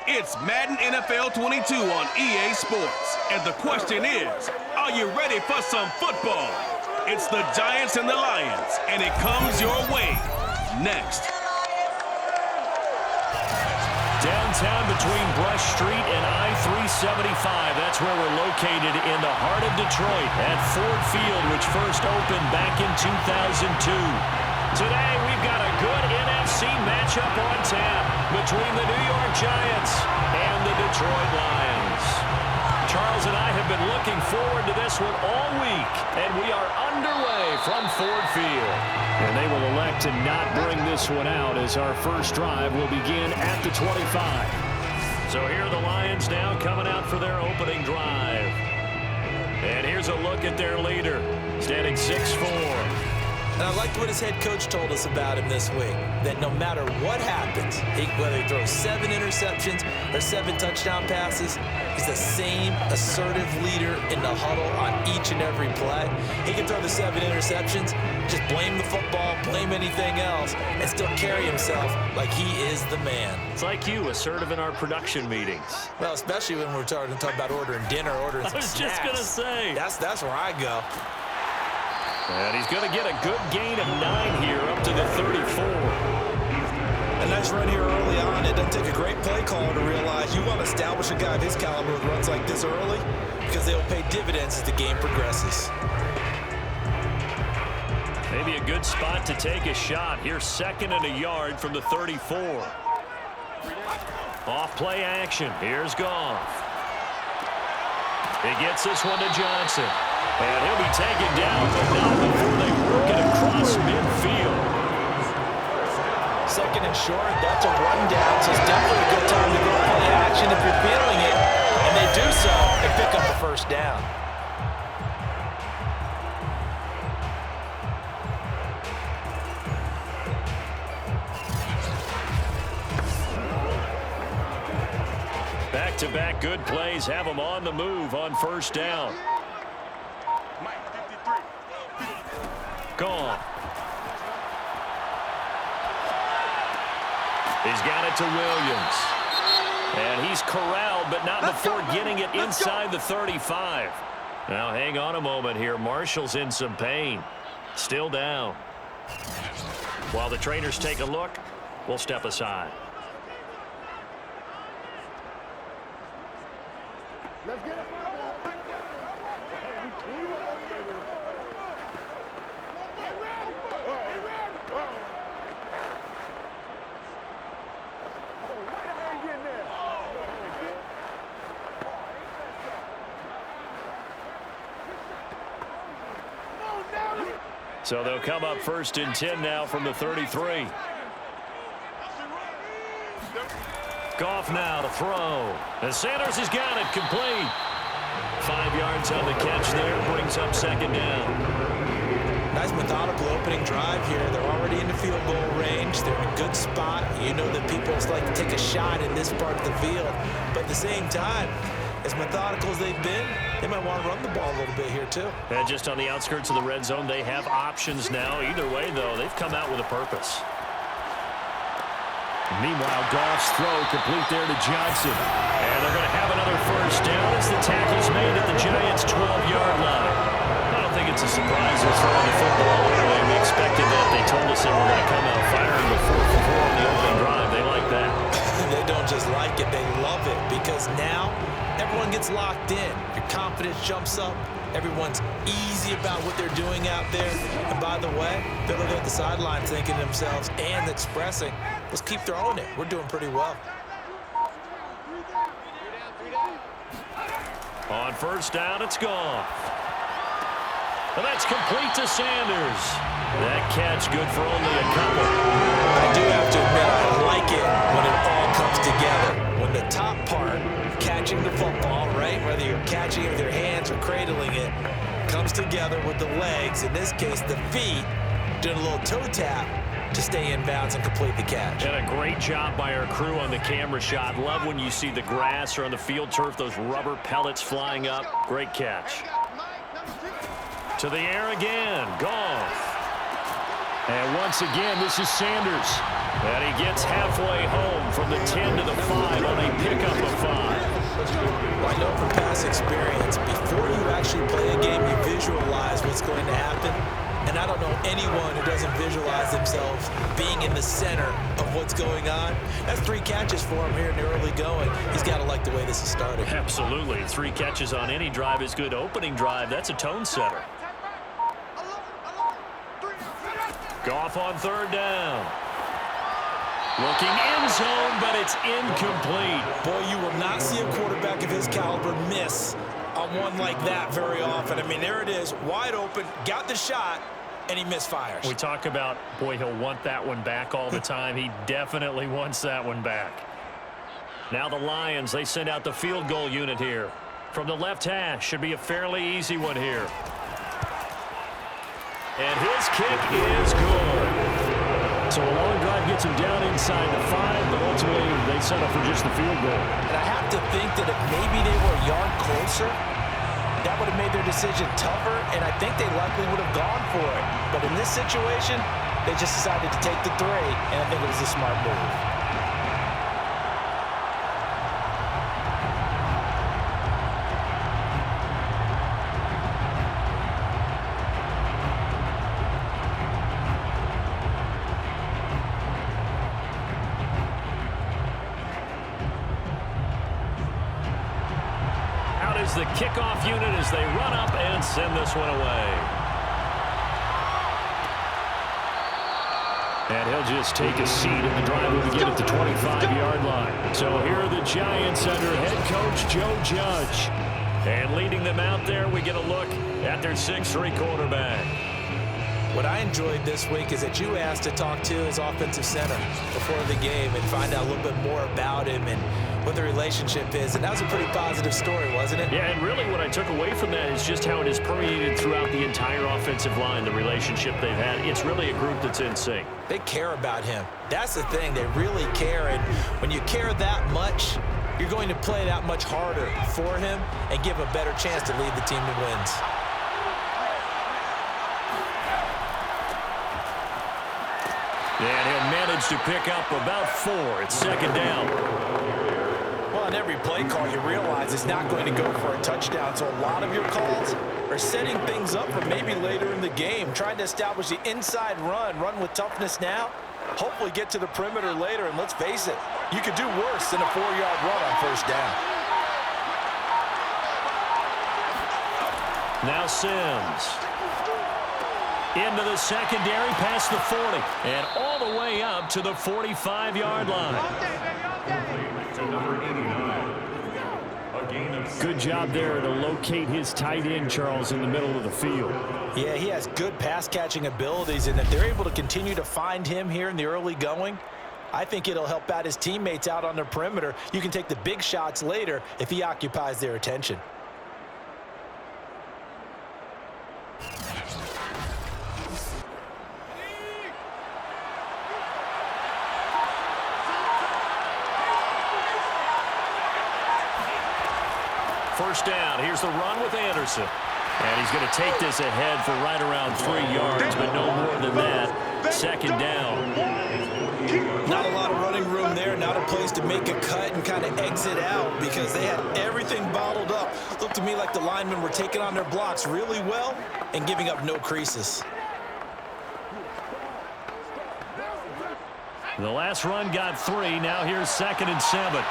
It's Madden NFL 22 on EA Sports. And the question is, are you ready for some football? It's the Giants and the Lions, and it comes your way next. Downtown between Brush Street and I-375. That's where we're located in the heart of Detroit at Ford Field, which first opened back in 2002. Today, we've got a good NFC matchup on tap between the New York Giants and the Detroit Lions. Charles and I have been looking forward to this one all week, and we are underway from Ford Field. And they will elect to not bring this one out as our first drive will begin at the 25. So here are the Lions now coming out for their opening drive. And here's a look at their leader, standing 6'4". And I liked what his head coach told us about him this week, that no matter what happens, whether he throws 7 interceptions or 7 touchdown passes, he's the same assertive leader in the huddle on each and every play. He can throw the 7 interceptions, just blame the football, blame anything else, and still carry himself like he is the man. It's like you, assertive in our production meetings. Well, especially when we're talking about ordering dinner, ordering some snacks. I was just going to say. That's where I go. And he's going to get a good gain of 9 here up to the 34. A nice run here early on. It doesn't take a great play caller to realize you want to establish a guy of his caliber with runs like this early because they will pay dividends as the game progresses. Maybe a good spot to take a shot. Here's 2nd and a yard from the 34. Off play action. Here's Goff. He gets this one to Johnson. And he'll be taken down, but not before they work it across midfield. 2nd and short, that's a rundown, so it's definitely a good time to go play action if you're feeling it. And they do so and pick up the first down. Back-to-back good plays have them on the move on first down. Goff. He's got it to Williams. And he's corralled, but not before getting it inside the 35. Now, hang on a moment here. Marshall's in some pain. Still down. While the trainers take a look, we'll step aside. Let's get it. So they'll come up 1st and 10 now from the 33. Goff now to throw. And Sanders has got it complete. 5 yards on the catch there. Brings up 2nd down. Nice methodical opening drive here. They're already in the field goal range. They're in a good spot. You know that people like to take a shot in this part of the field. But at the same time, as methodical as they've been, they might want to run the ball a little bit here too. And just on the outskirts of the red zone, they have options now. Either way, though, they've come out with a purpose. Meanwhile, Goff's throw complete there to Johnson. And they're going to have another first down as the tackle's made at the Giants' 12-yard line. I don't think it's a surprise they're throwing the football early. We expected that. They told us they were going to come out firing before on the opening drive. They like that. They don't just like it, they love it, because now everyone gets locked in. Your confidence jumps up. Everyone's easy about what they're doing out there. And by the way, they're looking at the sideline thinking to themselves and expressing, let's keep throwing it. We're doing pretty well. On first down, it's Goff. And that's complete to Sanders. That catch good for only a couple. I do have to admit, I like it when it all comes together. When the top part, catching the football, right, whether you're catching it with your hands or cradling it, comes together with the legs, in this case the feet, doing a little toe tap to stay in bounds and complete the catch. And a great job by our crew on the camera shot. Love when you see the grass or on the field turf, those rubber pellets flying up. Great catch. To the air again, Goff. And once again, this is Sanders. And he gets halfway home from the 10 to the 5 on a pickup experience. Before you actually play a game, you visualize what's going to happen. And I don't know anyone who doesn't visualize themselves being in the center of what's going on. That's 3 catches for him here in the early going. He's got to like the way this is starting. Absolutely. 3 catches on any drive is good. Opening drive, that's a tone setter. Goff on 3rd down. Looking end zone, but it's incomplete. Boy, you will not see a quarterback of his caliber miss on one like that very often. I mean, there it is, wide open, got the shot, and he misfires. We talk about, boy, he'll want that one back all the time. He definitely wants that one back. Now the Lions, they send out the field goal unit here. From the left hash, should be a fairly easy one here. And his kick is good. So a long drive gets him down inside the 5, but ultimately they settle for just the field goal. And I have to think that if maybe they were a yard closer, that would have made their decision tougher, and I think they likely would have gone for it. But in this situation, they just decided to take the 3, and I think it was a smart move. The kickoff unit as they run up and send this one away. And he'll just take a seat, and the drive will begin at the 25-yard line. So here are the Giants under head coach Joe Judge. And leading them out there, we get a look at their 6'3" quarterback. What I enjoyed this week is that you asked to talk to his offensive center before the game and find out a little bit more about him and what the relationship is. And that was a pretty positive story, wasn't it? Yeah, and really what I took away from that is just how it is permeated throughout the entire offensive line, the relationship they've had. It's really a group that's in sync. They care about him. That's the thing. They really care. And when you care that much, you're going to play that much harder for him and give him a better chance to lead the team to wins. And he'll manage to pick up about 4. It's 2nd down. Well, on every play call, you realize it's not going to go for a touchdown. So a lot of your calls are setting things up for maybe later in the game, trying to establish the inside run with toughness now, hopefully get to the perimeter later. And let's face it, you could do worse than a 4-yard run on 1st down. Now Sims. Into the secondary, past the 40, and all the way up to the 45-yard line. Good job there to locate his tight end, Charles, in the middle of the field. Yeah, he has good pass-catching abilities, and if they're able to continue to find him here in the early going, I think it'll help out his teammates out on the perimeter. You can take the big shots later if he occupies their attention. First down. Here's the run with Anderson. And he's going to take this ahead for right around 3 yards, but no more than that. 2nd down. Not a lot of running room there. Not a place to make a cut and kind of exit out because they had everything bottled up. Looked to me like the linemen were taking on their blocks really well and giving up no creases. The last run got 3. Now here's 2nd and 7.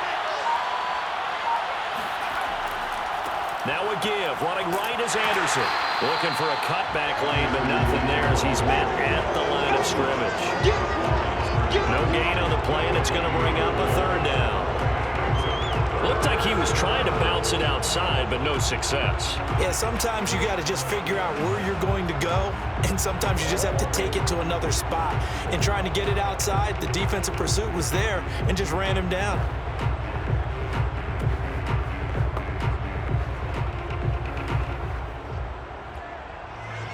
Now a give. Running right is Anderson. Looking for a cutback lane, but nothing there as he's met at the line of scrimmage. No gain on the play, and it's going to bring up a 3rd down. Looked like he was trying to bounce it outside, but no success. Yeah, sometimes you got to just figure out where you're going to go, and sometimes you just have to take it to another spot. And trying to get it outside, the defensive pursuit was there and just ran him down.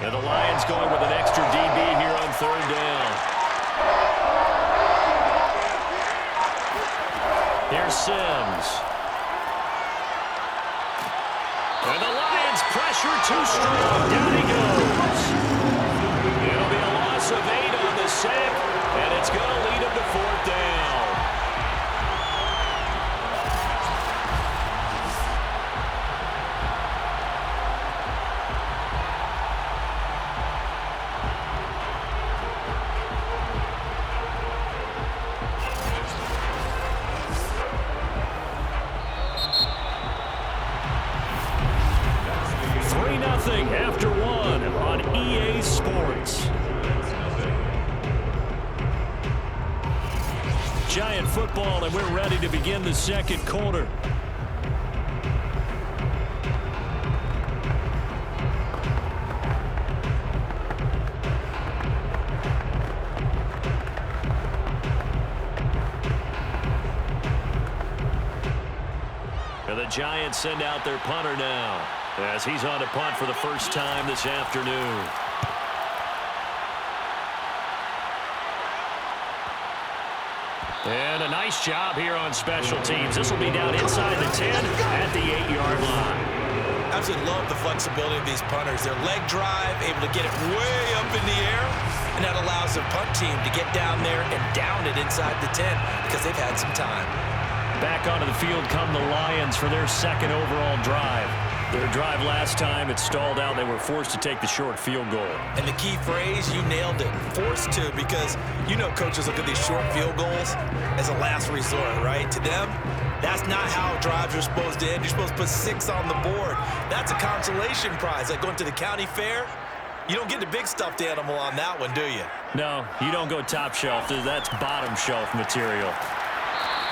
And the Lions going with an extra DB here on 3rd down. Here's Sims. And the Lions pressure too strong. Down he goes. It'll be a loss of 8 on the sack, and it's going to lead him to 4th down. football, and we're ready to begin the second quarter. And the Giants send out their punter now, as he's on to punt for the first time this afternoon. And a nice job here on special teams. This will be down inside the 10 at the 8-yard line. Absolutely love the flexibility of these punters. Their leg drive, able to get it way up in the air, and that allows the punt team to get down there and down it inside the 10 because they've had some time. Back onto the field come the Lions for their second overall drive. Their drive last time, it stalled out. They were forced to take the short field goal. And the key phrase, you nailed it, forced to, because you know coaches look at these short field goals as a last resort, right? To them, that's not how drives are supposed to end. You're supposed to put 6 on the board. That's a consolation prize, like going to the county fair. You don't get the big stuffed animal on that one, do you? No, you don't go top shelf. That's bottom shelf material.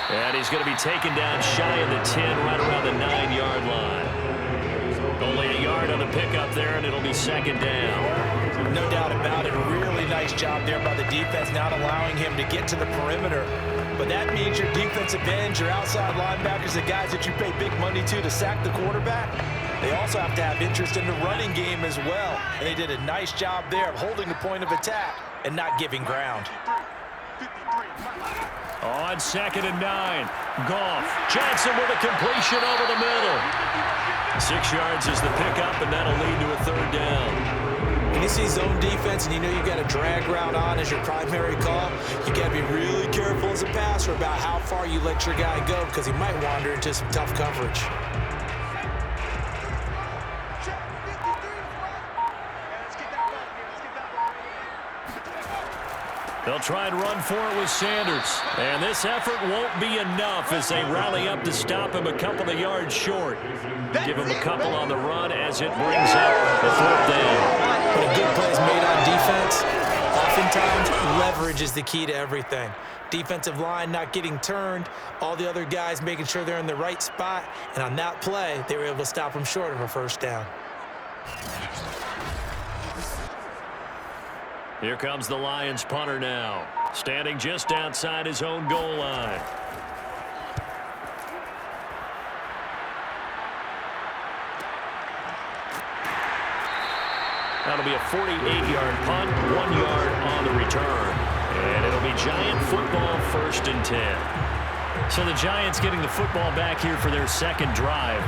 And he's going to be taken down shy of the 10, right around the 9-yard line. Only a yard on the pickup there, and it'll be second down. No doubt about it. Really nice job there by the defense, not allowing him to get to the perimeter. But that means your defensive ends, your outside linebackers, the guys that you pay big money to sack the quarterback, they also have to have interest in the running game as well. And they did a nice job there of holding the point of attack and not giving ground. On 2nd and 9, Goff. Johnson with a completion over the middle. 6 yards is the pickup, and that'll lead to a third down. When you see zone defense and you know you've got a drag route on as your primary call, you got to be really careful as a passer about how far you let your guy go because he might wander into some tough coverage. They'll try and run for it with Sanders. And this effort won't be enough as they rally up to stop him a couple of yards short. Give him a couple on the run as it brings up the fourth down. When a good play is made on defense, oftentimes leverage is the key to everything. Defensive line not getting turned, all the other guys making sure they're in the right spot. And on that play, they were able to stop him short of a first down. Here comes the Lions punter now, standing just outside his own goal line. That'll be a 48-yard punt, 1 yard on the return. And it'll be Giant football, 1st and 10. So the Giants getting the football back here for their second drive.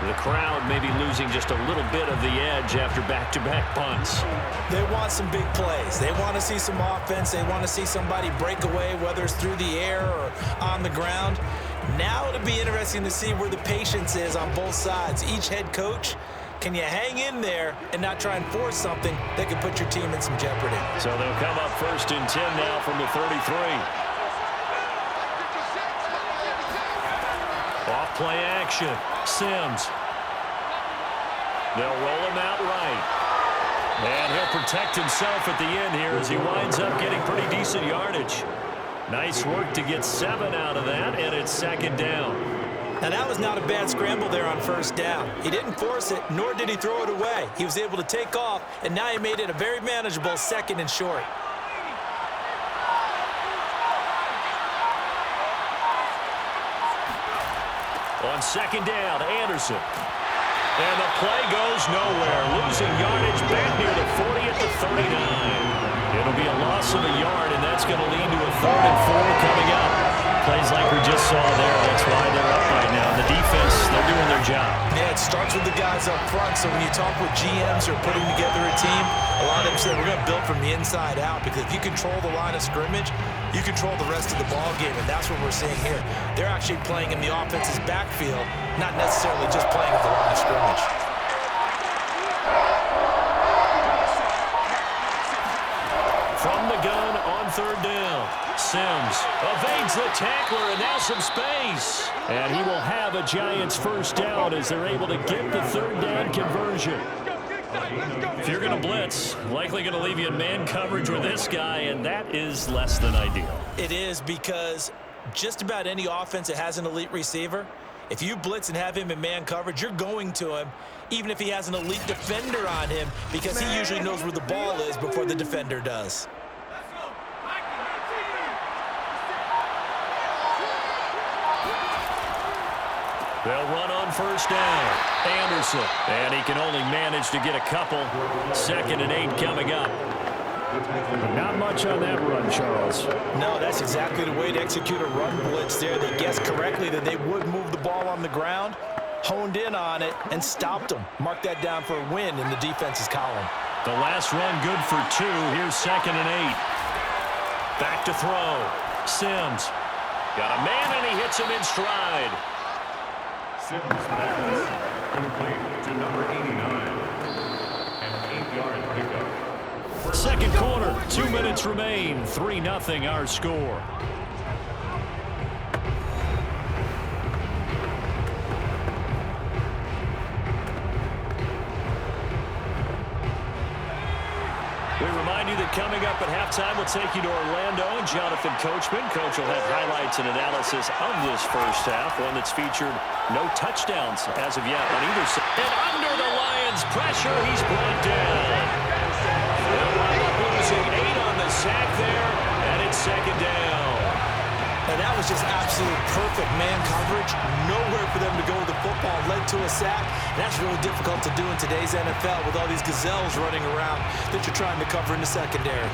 The crowd may be losing just a little bit of the edge after back-to-back punts. They want some big plays. They want to see some offense. They want to see somebody break away, whether it's through the air or on the ground. Now it'll be interesting to see where the patience is on both sides. Each head coach, can you hang in there and not try and force something that could put your team in some jeopardy? So they'll come up 1st and 10 now from the 33. Off play action. Sims. They'll roll him out right. And he'll protect himself at the end here as he winds up getting pretty decent yardage. Nice work to get 7 out of that, and it's 2nd down. Now that was not a bad scramble there on 1st down. He didn't force it, nor did he throw it away. He was able to take off, and now he made it a very manageable 2nd and short. On 2nd down, Anderson. And the play goes nowhere. Losing yardage back near the 40 at the 39. It'll be a loss of a yard, and that's going to lead to a 3rd and 4 coming up. Plays like we just saw there. That's why they're up right now. The defense, they're doing their job. Yeah, it starts with the guys up front. So when you talk with GMs who are putting together a team, a lot of them say we're going to build from the inside out, because if you control the line of scrimmage, you control the rest of the ball game, and that's what we're seeing here. They're actually playing in the offense's backfield, not necessarily just playing at the line of scrimmage. From the gun on 3rd down, Sims evades the tackler, and now some space. And he will have a Giants 1st down as they're able to get the 3rd down conversion. If you're going to blitz, likely going to leave you in man coverage with this guy, and that is less than ideal. It is, because just about any offense that has an elite receiver, if you blitz and have him in man coverage, you're going to him, even if he has an elite defender on him, because he usually knows where the ball is before the defender does. They'll run on first down. Anderson. And he can only manage to get a couple. 2nd and 8 coming up. Not much on that run, Charles. No, that's exactly the way to execute a run blitz there. They guessed correctly that they would move the ball on the ground, honed in on it, and stopped them. Mark that down for a win in the defense's column. The last run good for 2. Here's 2nd and 8. Back to throw. Sims. Got a man, and he hits him in stride. Sims passes complete to number 89. An 8-yard pickup. Second quarter, 2 minutes remain. 3-0 our score. We remind you that coming up at halftime, we'll take you to Orlando and Jonathan Coachman. Coach will have highlights and analysis of this first half, one that's featured no touchdowns as of yet on either side. And under the Lions' pressure, he's brought down. They'll wind up losing 8 on the sack there, and it's 2nd down. And that was just absolute perfect man coverage. Nowhere for them to go with the football. Led to a sack. And that's really difficult to do in today's NFL with all these gazelles running around that you're trying to cover in the secondary.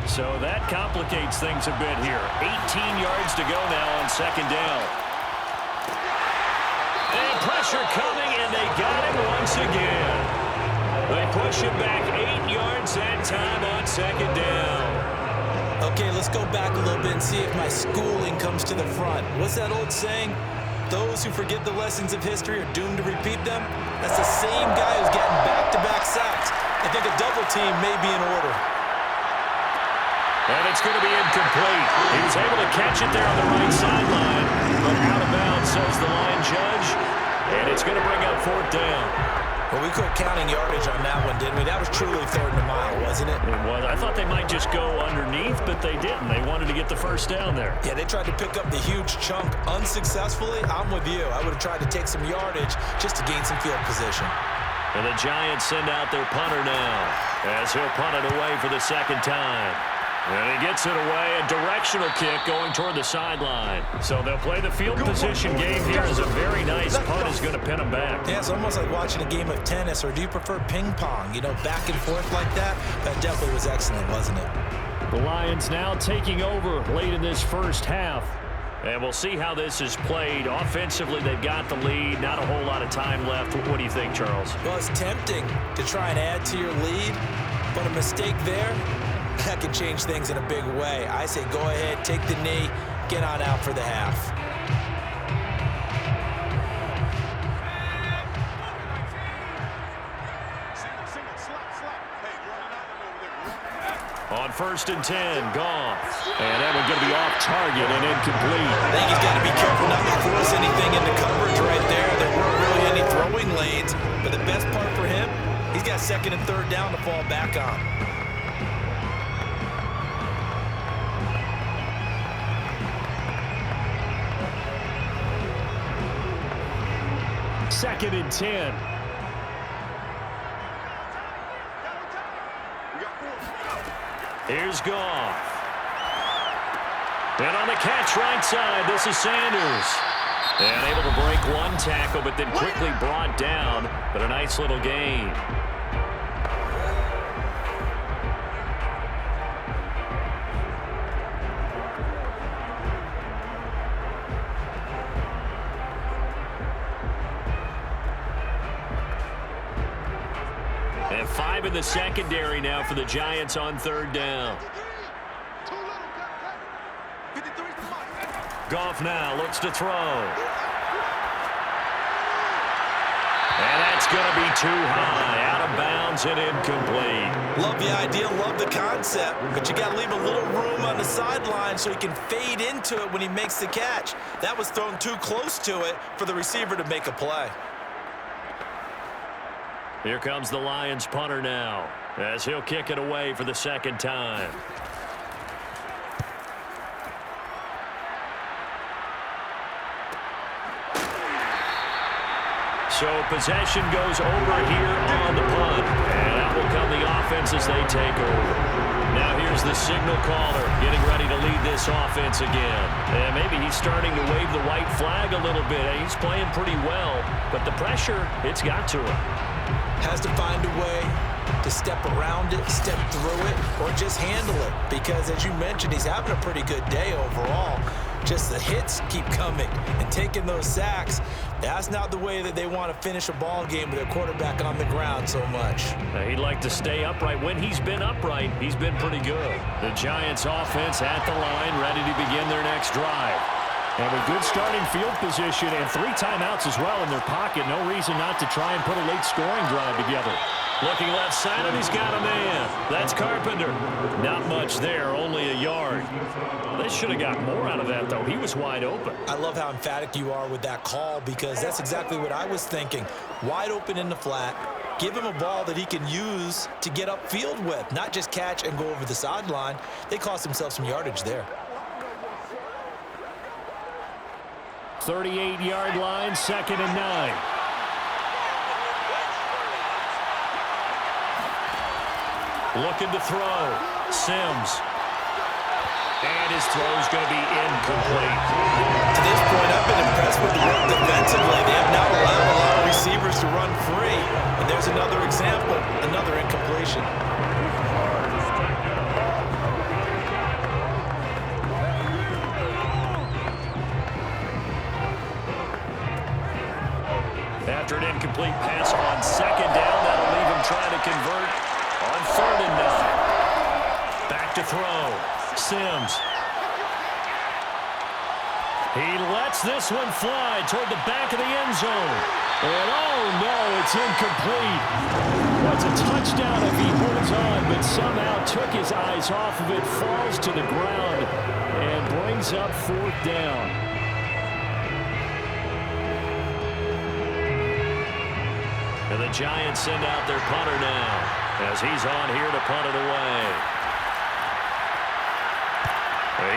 So that complicates things a bit here. 18 yards to go now on 2nd down. And pressure coming, and they got him once again. They push him back 8 yards that time on 2nd down. Okay, let's go back a little bit and see if my schooling comes to the front. What's that old saying? Those who forget the lessons of history are doomed to repeat them. That's the same guy who's getting back-to-back sacks. I think a double team may be in order. And it's going to be incomplete. He was able to catch it there on the right sideline, but out of bounds, says the line judge. And it's going to bring up 4th down. Well, we quit counting yardage on that one, didn't we? That was truly 3rd and a mile, wasn't it? It was. I thought they might just go underneath, but they didn't. They wanted to get the first down there. Yeah, they tried to pick up the huge chunk unsuccessfully. I'm with you. I would have tried to take some yardage just to gain some field position. And the Giants send out their punter now as he'll punt it away for the 2nd time. And he gets it away, a directional kick going toward the sideline. So they'll play the field position game here as a very nice punt is going to pin them back. Yeah, it's almost like watching a game of tennis, or do you prefer ping pong? You know, back and forth like that? That definitely was excellent, wasn't it? The Lions now taking over late in this first half. And we'll see how this is played. Offensively, they've got the lead. Not a whole lot of time left. What do you think, Charles? Well, it's tempting to try and add to your lead, but a mistake there, that can change things in a big way. I say go ahead, take the knee, get on out for the half. On 1st and 10, Goff. And that one's going to be off target and incomplete. I think he's got to be careful not to force anything into coverage right there. There weren't really any throwing lanes, but the best part for him, he's got 2nd and 3rd down to fall back on. Second and 10. Here's Goff. And on the catch right side, this is Sanders. And able to break one tackle, but then quickly brought down. But a nice little gain. And 5 in the secondary now for the Giants on 3rd down. Goff now looks to throw. And that's going to be too high, out of bounds and incomplete. Love the idea, love the concept, but you got to leave a little room on the sideline so he can fade into it when he makes the catch. That was thrown too close to it for the receiver to make a play. Here comes the Lions punter now, as he'll kick it away for the second time. So possession goes over here on the punt. And out will come the offense as they take over. Now here's the signal caller getting ready to lead this offense again. And maybe he's starting to wave the white flag a little bit. He's playing pretty well, but the pressure, it's got to him. Has to find a way to step around it, step through it, or just handle it. Because as you mentioned, he's having a pretty good day overall. Just the hits keep coming and taking those sacks. That's not the way that they want to finish a ball game with their quarterback on the ground so much. He'd like to stay upright. When he's been upright, he's been pretty good. The Giants offense at the line, ready to begin their next drive. And a good starting field position and 3 timeouts as well in their pocket. No reason not to try and put a late scoring drive together. Looking left side, and he's got a man. That's Carpenter. Not much there, only a yard. They should have got more out of that, though. He was wide open. I love how emphatic you are with that call, because that's exactly what I was thinking. Wide open in the flat. Give him a ball that he can use to get upfield with, not just catch and go over the sideline. They cost themselves some yardage there. 38-yard line, 2nd and 9. Looking to throw. Sims. And his throw's going to be incomplete. To this point, I've been impressed with the work defensively. They have not allowed a lot of receivers to run free. And there's another example, another incompletion. After an incomplete pass on 2nd down, that'll leave him trying to convert on 3rd and 9. Back to throw. Sims. He lets this one fly toward the back of the end zone. And oh no, it's incomplete. What's a touchdown if he holds on, but somehow took his eyes off of it, falls to the ground, and brings up 4th down. And the Giants send out their punter now, as he's on here to punt it away.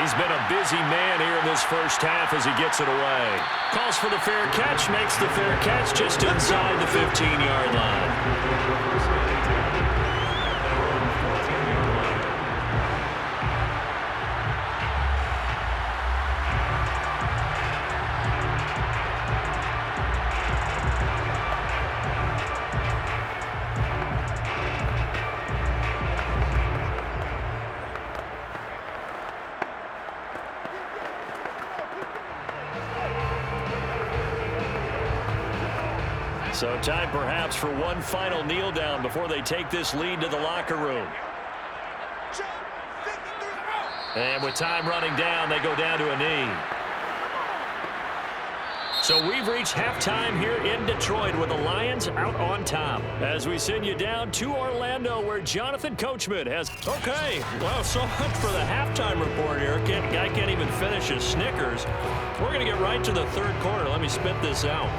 He's been a busy man here in this first half as he gets it away. Calls for the fair catch, makes the fair catch just inside the 15-yard line. So time perhaps for one final kneel down before they take this lead to the locker room. And with time running down, they go down to a knee. So we've reached halftime here in Detroit with the Lions out on top. As we send you down to Orlando, where Jonathan Coachman has... Okay, well, so much for the halftime report here. Guy can't even finish his Snickers. We're going to get right to the 3rd quarter. Let me spit this out.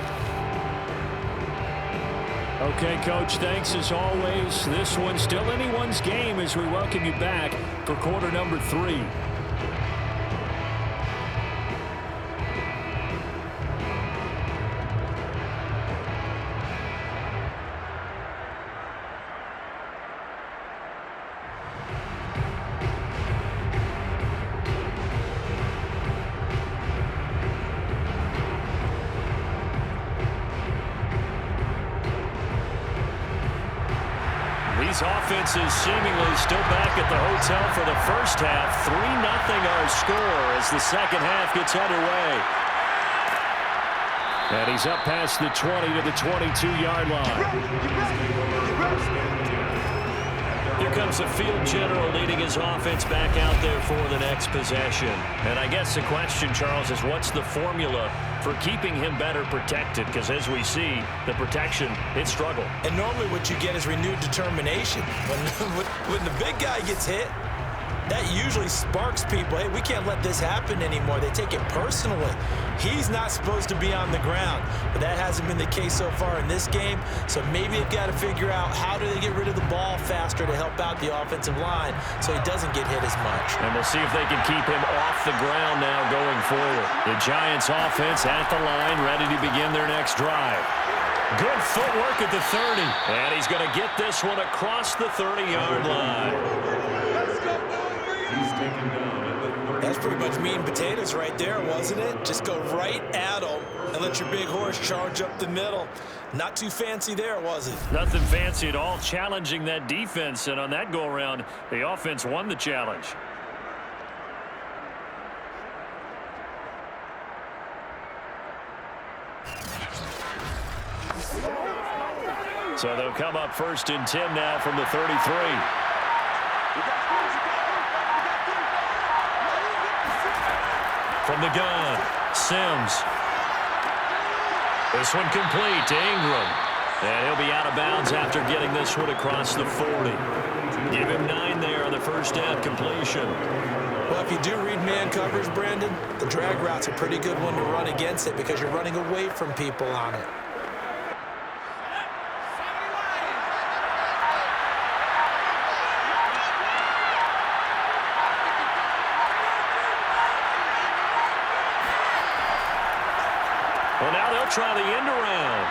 Okay, Coach, thanks as always. This one's still anyone's game as we welcome you back for quarter number 3. These offenses seemingly still back at the hotel for the first half. 3-0 our score as the second half gets underway. And he's up past the 20 to the 22-yard line. Here comes the field general leading his offense back out there for the next possession. And I guess the question, Charles, is what's the formula for keeping him better protected? Because as we see, the protection, it struggled. And normally what you get is renewed determination. When the big guy gets hit, that usually sparks people. Hey, we can't let this happen anymore. They take it personally. He's not supposed to be on the ground, but that hasn't been the case so far in this game. So maybe they've got to figure out how do they get rid of the ball faster to help out the offensive line so he doesn't get hit as much. And we'll see if they can keep him off the ground now going forward. The Giants offense at the line, ready to begin their next drive. Good footwork at the 30. And he's going to get this one across the 30-yard line. That's pretty much meat and potatoes right there, wasn't it? Just go right at them and let your big horse charge up the middle. Not too fancy there, was it? Nothing fancy at all, challenging that defense. And on that go-around, the offense won the challenge. So they'll come up 1st and 10 now from the 33. From the gun, Sims. This one complete to Ingram. And he'll be out of bounds after getting this one across the 40. Give him 9 there on the first down completion. Well, if you do read man coverage, Brandon, the drag route's a pretty good one to run against it because you're running away from people on it. Well, now they'll try the end around.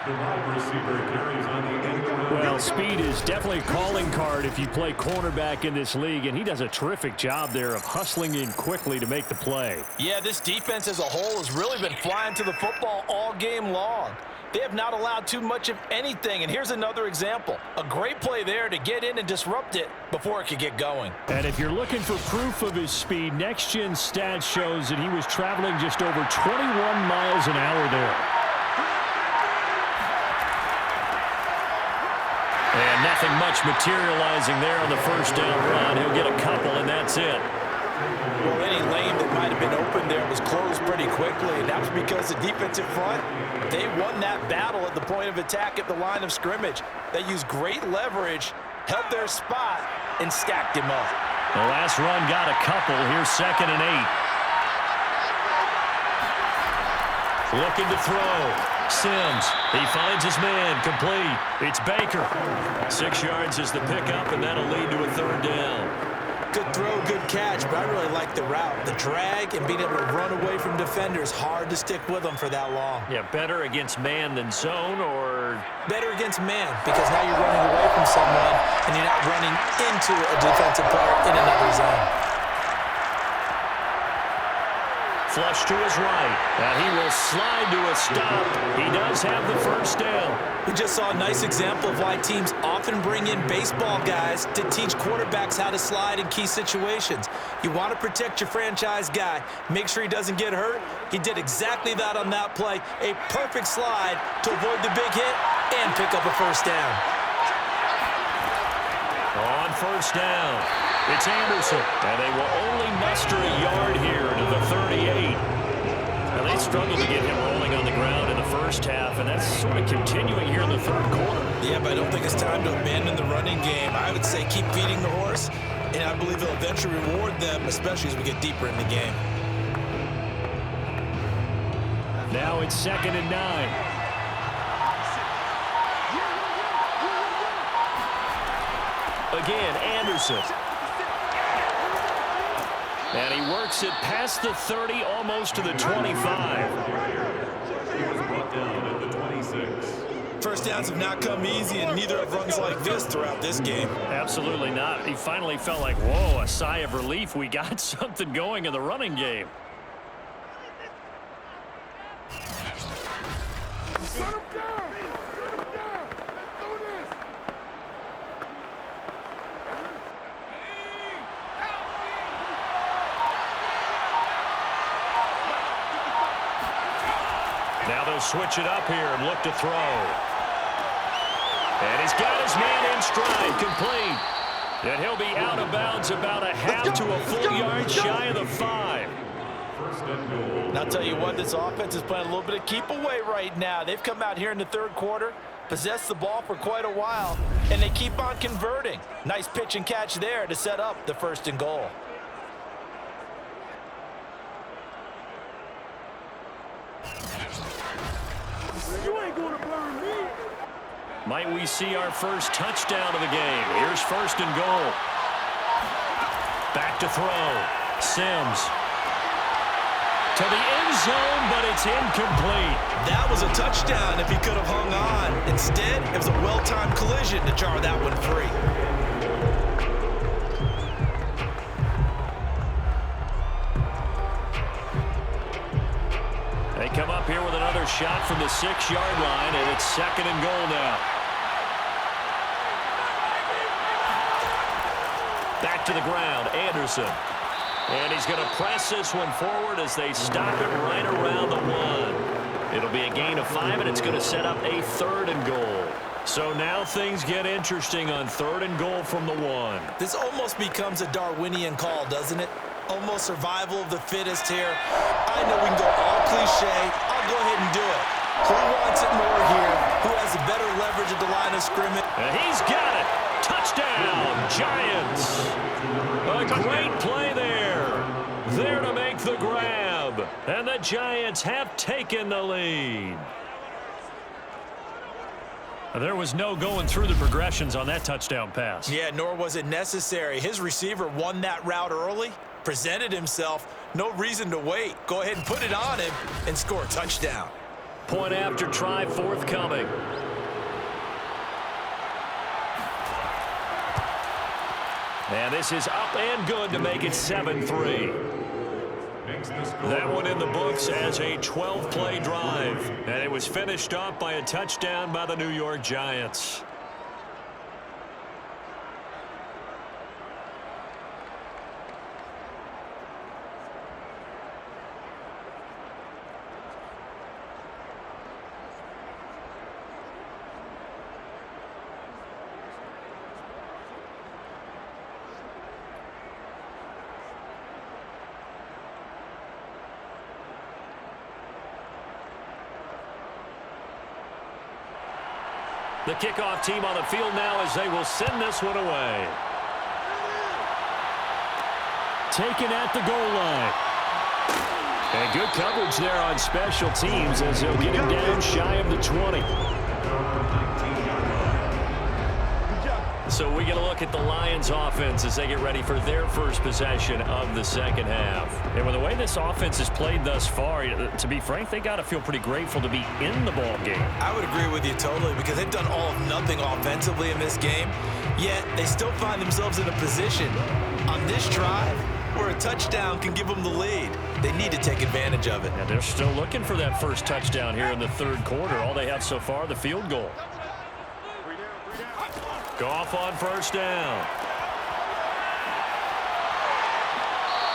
The wide receiver carries on the end around. Well, speed is definitely a calling card if you play cornerback in this league, and he does a terrific job there of hustling in quickly to make the play. Yeah, this defense as a whole has really been flying to the football all game long. They have not allowed too much of anything, and here's another example. A great play there to get in and disrupt it before it could get going. And if you're looking for proof of his speed, Next Gen Stats shows that he was traveling just over 21 miles an hour there. And nothing much materializing there on the first down run. He'll get a couple, and that's it. Well, any lane that might have been open there was closed pretty quickly, and that was because the defensive front, they won that battle at the point of attack at the line of scrimmage. They used great leverage, held their spot, and stacked him up. The last run got a couple. Here's 2nd and 8. Looking to throw. Sims, he finds his man, complete. It's Baker. 6 yards is the pickup, and that'll lead to a 3rd down. Good throw, good catch, but I really like the route. The drag and being able to run away from defenders, hard to stick with them for that long. Yeah, better against man than zone, or? Better against man, because now you're running away from someone and you're not running into a defensive player in another zone. Flush to his right. And he will slide to a stop. He does have the first down. We just saw a nice example of why teams often bring in baseball guys to teach quarterbacks how to slide in key situations. You want to protect your franchise guy. Make sure he doesn't get hurt. He did exactly that on that play. A perfect slide to avoid the big hit and pick up a first down. On first down, it's Anderson. And they will only muster a yard here to the 38. And they struggled to get him rolling on the ground in the first half, and that's sort of continuing here in the 3rd quarter. Yeah, but I don't think it's time to abandon the running game. I would say keep feeding the horse, and I believe they'll eventually reward them, especially as we get deeper in the game. Now it's 2nd and 9. Again, Anderson. And he works it past the 30, almost to the 25. He was brought down at the 26. First downs have not come easy, and neither have runs like this throughout this game. Absolutely not. He finally felt like, whoa, a sigh of relief. We got something going in the running game. Now they'll switch it up here and look to throw. And he's got his man in stride, complete. And he'll be out of bounds about a half to a full yard shy of the 5. First and goal. And I'll tell you what, this offense is playing a little bit of keep away right now. They've come out here in the 3rd quarter. possessed the ball for quite a while, and they keep on converting. Nice pitch and catch there to set up the 1st and goal. You ain't gonna burn me. Might we see our first touchdown of the game? Here's 1st and goal. Back to throw. Sims. To the end zone, but it's incomplete. That was a touchdown if he could have hung on. Instead, it was a well-timed collision to jar that one free. They come up here with another shot from the 6-yard line, and it's 2nd and goal now. Back to the ground, Anderson. And he's going to press this one forward as they stop it right around the 1. It'll be a gain of 5, and it's going to set up a 3rd and goal. So now things get interesting on 3rd and goal from the 1. This almost becomes a Darwinian call, doesn't it? Almost survival of the fittest here. I know we can go all cliche. I'll go ahead and do it. Who wants it more here? Who has the better leverage at the line of scrimmage? And he's got it. Touchdown, Giants. A great play there. There to make the grab. And the Giants have taken the lead. There was no going through the progressions on that touchdown pass. Yeah, nor was it necessary. His receiver won that route early, presented himself. No reason to wait. Go ahead and put it on him and score a touchdown. Point after try forthcoming. And this is up and good to make it 7-3. That one in the books as a 12-play drive. And it was finished off by a touchdown by the New York Giants. The kickoff team on the field now as they will send this one away. Taken at the goal line. And good coverage there on special teams as they'll get him down shy of the 20. So we get a look at the Lions offense as they get ready for their first possession of the 2nd half. And with the way this offense has played thus far, to be frank, they got to feel pretty grateful to be in the ball game. I would agree with you totally because they've done all of nothing offensively in this game, yet they still find themselves in a position on this drive where a touchdown can give them the lead. They need to take advantage of it. And they're still looking for that first touchdown here in the 3rd quarter. All they have so far, the field goal. Goff on 1st down.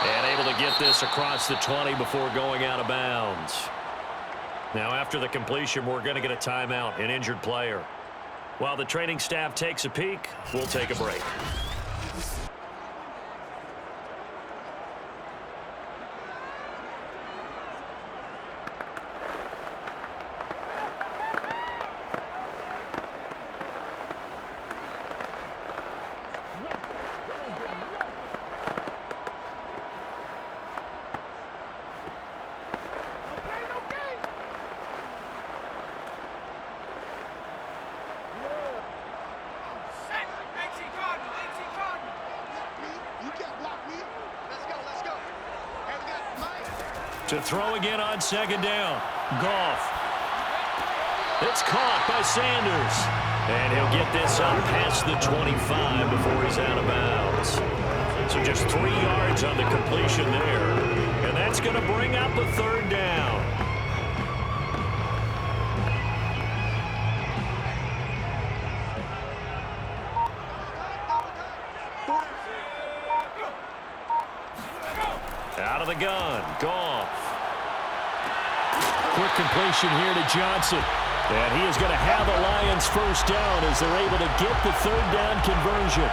And able to get this across the 20 before going out of bounds. Now after the completion, we're going to get a timeout, an injured player. While the training staff takes a peek, we'll take a break. To throw again on 2nd down. Goff. It's caught by Sanders. And he'll get this up past the 25 before he's out of bounds. So just 3 yards on the completion there. And that's going to bring up a 3rd down. Out of the gun, Goff. Quick completion here to Johnson. And he is going to have a Lions 1st down as they're able to get the 3rd down conversion.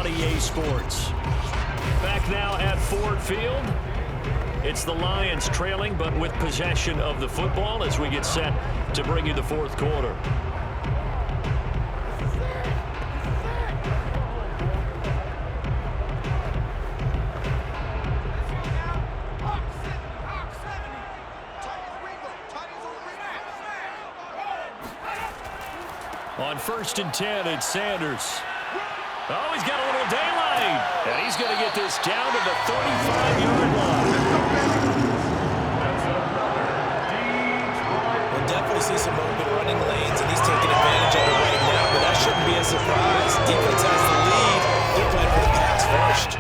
on EA Sports. Back now at Ford Field. It's the Lions trailing, but with possession of the football as we get set to bring you the fourth quarter. On 1st and 10, it's Sanders. Oh, he's got a little daylight. And he's going to get this down to the 35-yard line. We'll definitely see some open running lanes, and he's taking advantage of it right now, but that shouldn't be a surprise. Defense has the lead. They're playing for the pass first.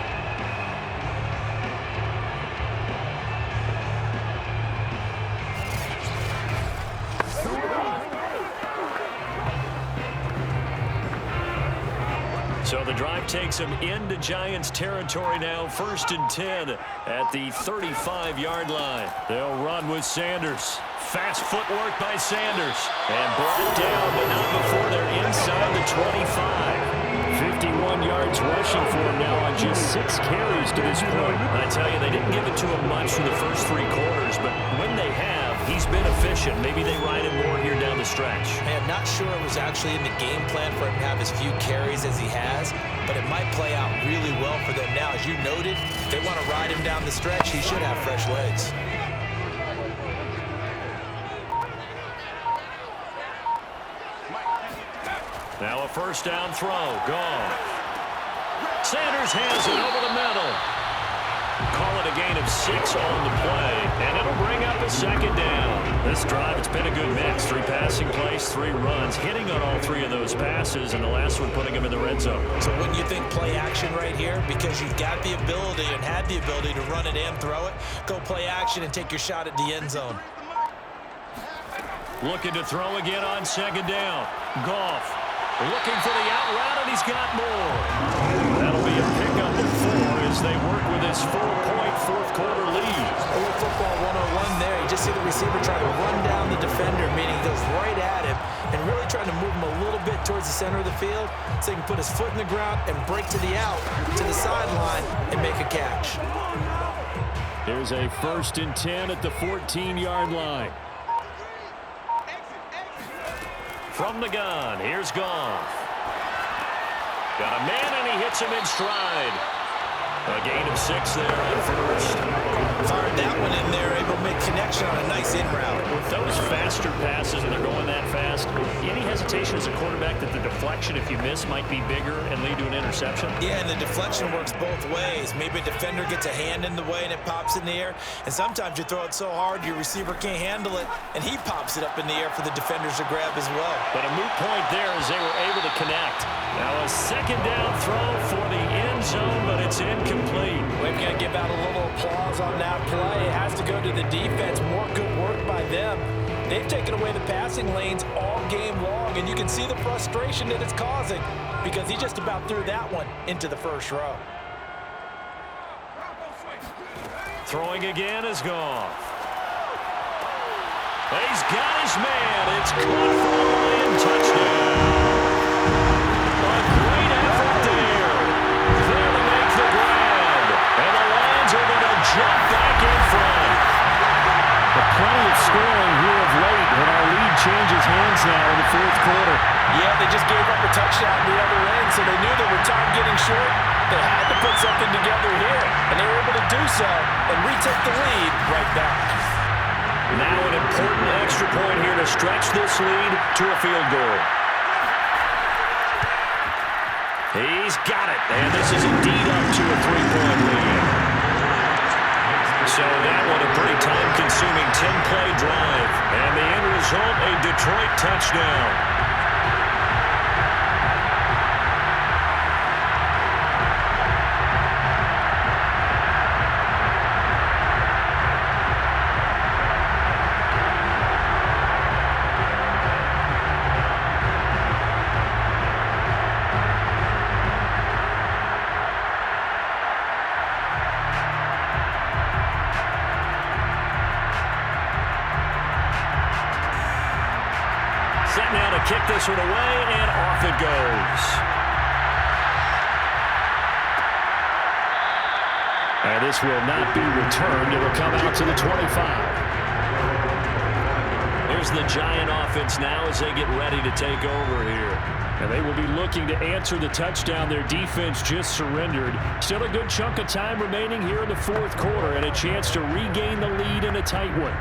So the drive takes him into Giants territory now. 1st and 10 at the 35-yard line. They'll run with Sanders. Fast footwork by Sanders. And brought down, but not before they're inside the 25. 51 yards rushing for him now on just 6 carries to this point. I tell you, they didn't give it to him much for the first 3 quarters, but when they have, he's been efficient. Maybe they ride him more here down the stretch. I'm not sure it was actually in the game plan for him to have as few carries as he has, but it might play out really well for them now. As you noted, if they want to ride him down the stretch, he should have fresh legs. Now a first down throw. Goff. Sanders has it over the middle. Call it a gain of 6 on the play, and it'll bring up a 2nd down. This drive, it's been a good mix. 3 passing plays, 3 runs, hitting on all 3 of those passes, and the last one putting him in the red zone. So wouldn't you think play action right here? Because you've got the ability and had the ability to run it and throw it. Go play action and take your shot at the end zone. Looking to throw again on 2nd down. Goff looking for the out route, and he's got more. That'll be a pickup of 4 as they work with his 4-point fourth-quarter lead. A little football 101 there. You just see the receiver trying to run down the defender, meaning he goes right at him and really trying to move him a little bit towards the center of the field so he can put his foot in the ground and break to the out, to the sideline, and make a catch. There's a 1st and 10 at the 14-yard line. From the gun, here's Goff. Got a man, and he hits him in stride. A gain of 6 there at first. Fired that one in there, able to make connection on a nice in route. With those faster passes, and they're going that fast, any hesitation as a quarterback that the deflection, if you miss, might be bigger and lead to an interception? Yeah, and the deflection works both ways. Maybe a defender gets a hand in the way and it pops in the air, and sometimes you throw it so hard your receiver can't handle it, and he pops it up in the air for the defenders to grab as well. But a moot point there as they were able to connect. Now a 2nd down throw for the end zone, but it's incomplete. We've got to give out a little applause on that play. It has to go to the defense. More good work by them. They've taken away the passing lanes all game long, and you can see the frustration that it's causing because he just about threw that one into the first row. Throwing again is Goff. He's got his man. It's caught for a Lion touchdown. A great effort there. There to make the grab. And the Lions are going to jump back in front. Plenty of scoring here of late, and our lead changes hands now in the 4th quarter. Yeah, they just gave up a touchdown the other end, so they knew that with time getting short, they had to put something together here, and they were able to do so and retake the lead right back. Now an important extra point here to stretch this lead to a field goal. He's got it, and this is indeed up to a 3-point lead. So that one a pretty time-consuming 10-play drive. And the end result, a Detroit touchdown. Set now to kick this one away, and off it goes. And this will not be returned. It will come out to the 25. Here's the Giant offense now as they get ready to take over here. And they will be looking to answer the touchdown their defense just surrendered. Still a good chunk of time remaining here in the fourth quarter and a chance to regain the lead in a tight one.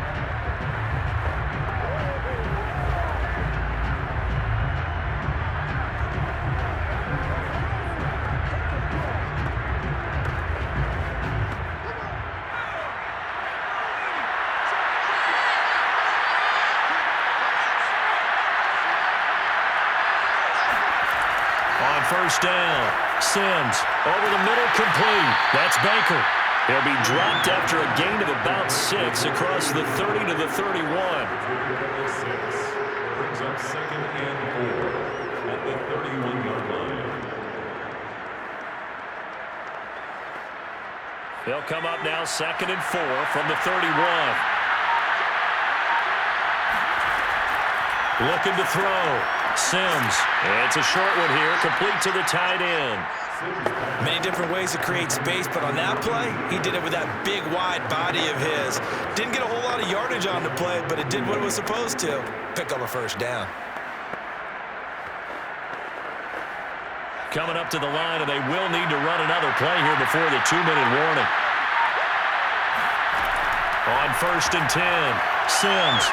First down. Sims over the middle, complete. That's Baker. He'll be dropped after a gain of about 6 across the 30 to the 31. Brings up 2nd and 4 at the 31-yard line. They'll come up now 2nd and 4 from the 31. Looking to throw. Sims. It's a short one here, complete to the tight end. Many different ways to create space, but on that play, he did it with that big, wide body of his. Didn't get a whole lot of yardage on the play, but it did what it was supposed to. Pick up a first down. Coming up to the line, and they will need to run another play here before the 2-minute warning. On 1st and 10, Sims.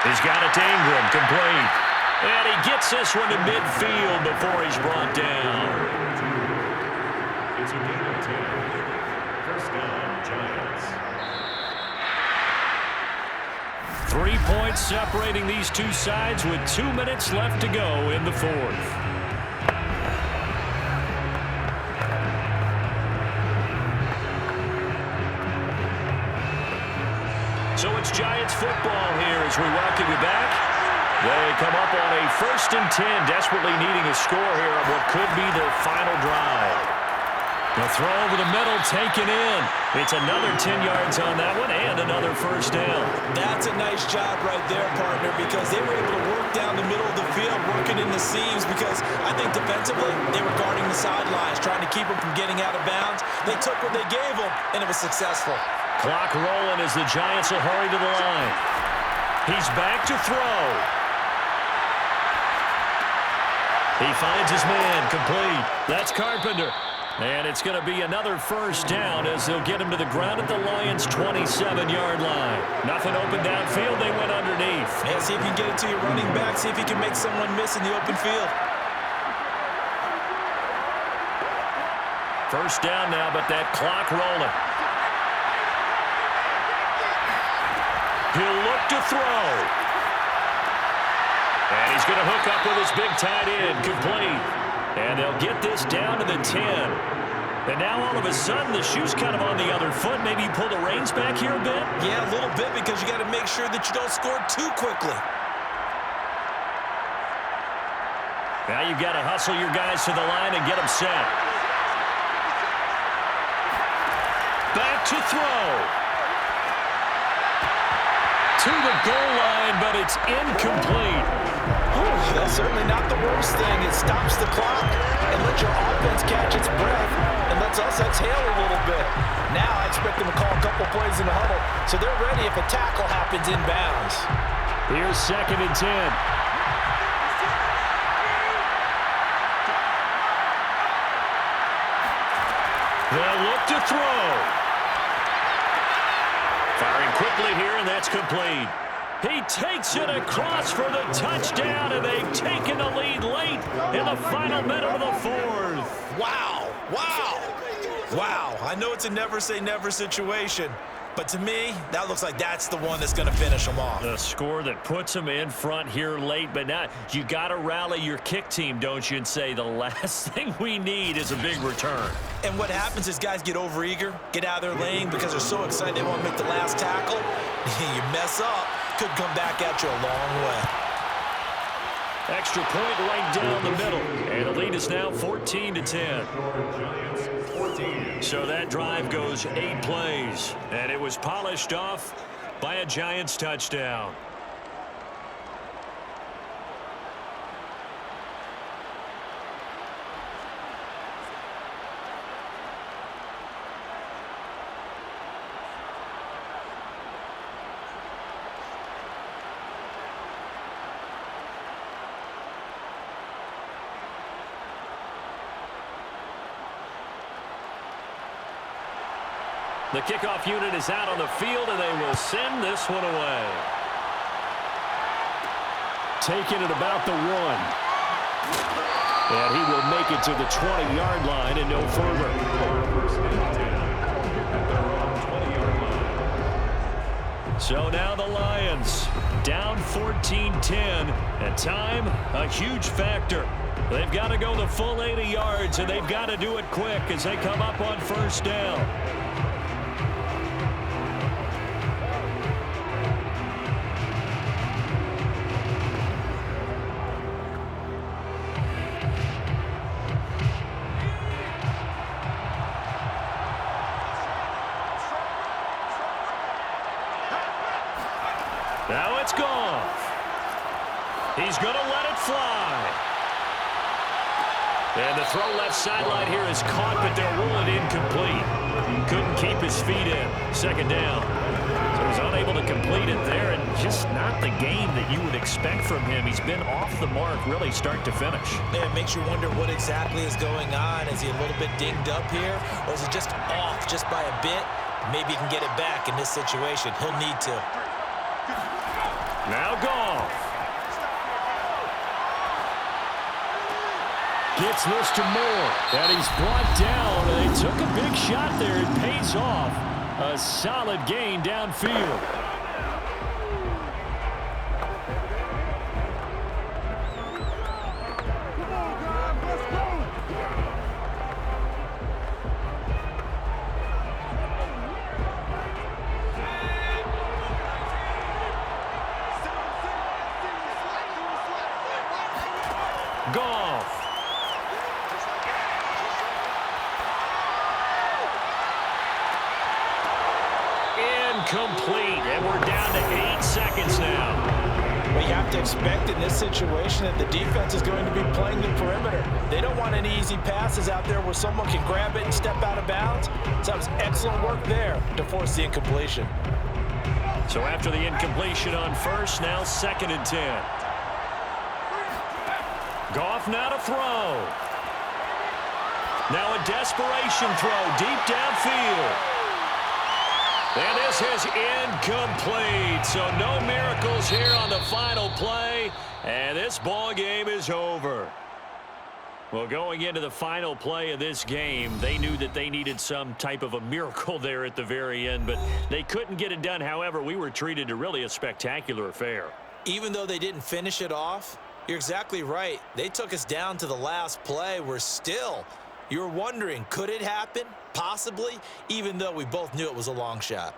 He's got it to Ingram, complete. And he gets this one to midfield before he's brought down. It's a gain of 10. First down, Giants. 3 points separating these two sides with 2 minutes left to go in the fourth. So it's Giants football here as we welcome you back. They come up on a 1st and 10, desperately needing a score here on what could be their final drive. The throw over the middle, taken in. It's another 10 yards on that one and another first down. That's a nice job right there, partner, because they were able to work down the middle of the field, working in the seams, because I think defensively they were guarding the sidelines, trying to keep them from getting out of bounds. They took what they gave them, and it was successful. Clock rolling as the Giants will hurry to the line. He's back to throw. He finds his man, complete. That's Carpenter. And it's going to be another first down as they'll get him to the ground at the Lions' 27-yard line. Nothing open downfield. They went underneath. Yeah, see if you can get it to your running back. See if you can make someone miss in the open field. First down now, but that clock rolling. He'll look to throw. And he's going to hook up with his big tight end, complete. And they'll get this down to the 10. And now all of a sudden the shoe's kind of on the other foot. Maybe you pull the reins back here a bit? Yeah, a little bit, because you got to make sure that you don't score too quickly. Now you've got to hustle your guys to the line and get them set. Back to throw. To the goal line, but it's incomplete. That's certainly not the worst thing. It stops the clock and lets your offense catch its breath and lets us exhale a little bit. Now I expect them to call a couple plays in the huddle, so they're ready if a tackle happens inbounds. Here's 2nd and 10. They'll look to throw. Firing quickly here, and that's complete. He takes it across for the touchdown, and they've taken the lead late in the final minute of the fourth. Wow. Wow. Wow. I know it's a never-say-never situation, but to me, that looks like that's the one that's going to finish them off. The score that puts them in front here late, but now you got to rally your kick team, don't you, and say the last thing we need is a big return. And what happens is guys get overeager, get out of their lane because they're so excited they want to make the last tackle. You mess up, could come back at you a long way. Extra point right down the middle, and the lead is now 14-10. So that drive goes 8 plays, and it was polished off by a Giants touchdown. The kickoff unit is out on the field, and they will send this one away. Taking it about the 1. And he will make it to the 20-yard line and no further. So now the Lions down 14-10, and time a huge factor. They've got to go the full 80 yards, and they've got to do it quick as they come up on first down. Now it's Goff. He's going to let it fly. And the throw left sideline here is caught, but they'll rule it incomplete. Couldn't keep his feet in. Second down. So he's unable to complete it there, and just not the game that you would expect from him. He's been off the mark really start to finish. Yeah, it makes you wonder what exactly is going on. Is he a little bit dinged up here, or is it just off just by a bit? Maybe he can get it back in this situation. He'll need to. Now Goff. Gets this to Moore. And he's brought down. They took a big shot there. It pays off. A solid gain downfield. Goff. Incomplete, and we're down to 8 seconds now. Well, you have to expect in this situation that the defense is going to be playing the perimeter. They don't want any easy passes out there where someone can grab it and step out of bounds. So that was excellent work there to force the incompletion. So after the incompletion on first, now 2nd and 10. Goff now to throw. Now a desperation throw deep downfield. And this is incomplete. So no miracles here on the final play. And this ball game is over. Well, going into the final play of this game, they knew that they needed some type of a miracle there at the very end, but they couldn't get it done. However, we were treated to really a spectacular affair. Even though they didn't finish it off, you're exactly right. They took us down to the last play. You were wondering, could it happen? Possibly, even though we both knew it was a long shot.